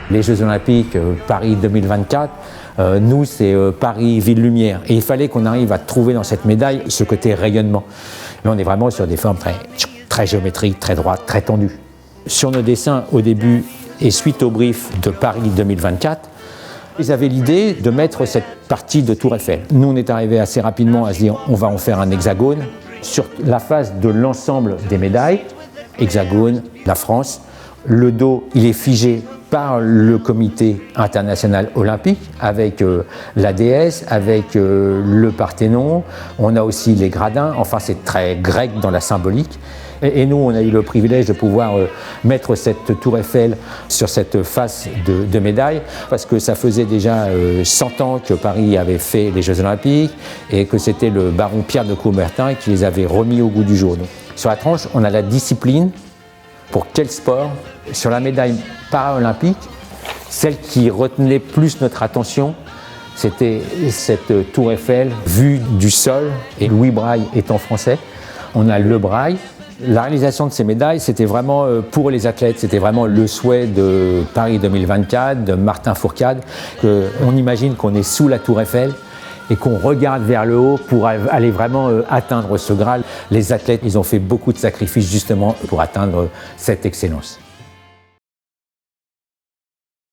Les Jeux Olympiques, Paris 2024, nous c'est Paris Ville Lumière. Et il fallait qu'on arrive à trouver dans cette médaille ce côté rayonnement. Là on est vraiment sur des formes très géométriques, très droites, très tendues. Sur nos dessins au début et suite au brief de Paris 2024, ils avaient l'idée de mettre cette partie de Tour Eiffel. Nous on est arrivé assez rapidement à se dire on va en faire un hexagone. Sur la face de l'ensemble des médailles, hexagone, la France, le dos il est figé par le comité international olympique avec la déesse, avec le Parthénon, on a aussi les gradins, enfin c'est très grec dans la symbolique. Et nous on a eu le privilège de pouvoir mettre cette tour Eiffel sur cette face de médaille parce que ça faisait déjà 100 ans que Paris avait fait les Jeux Olympiques et que c'était le baron Pierre de Coubertin qui les avait remis au goût du jour. Donc, sur la tranche on a la discipline. Pour quel sport? Sur la médaille paralympique, celle qui retenait plus notre attention, c'était cette tour Eiffel vue du sol, et Louis Braille étant français. On a le Braille. La réalisation de ces médailles, c'était vraiment pour les athlètes, c'était vraiment le souhait de Paris 2024, de Martin Fourcade, qu'on imagine qu'on est sous la tour Eiffel et qu'on regarde vers le haut pour aller vraiment atteindre ce Graal. Les athlètes, ils ont fait beaucoup de sacrifices justement pour atteindre cette excellence.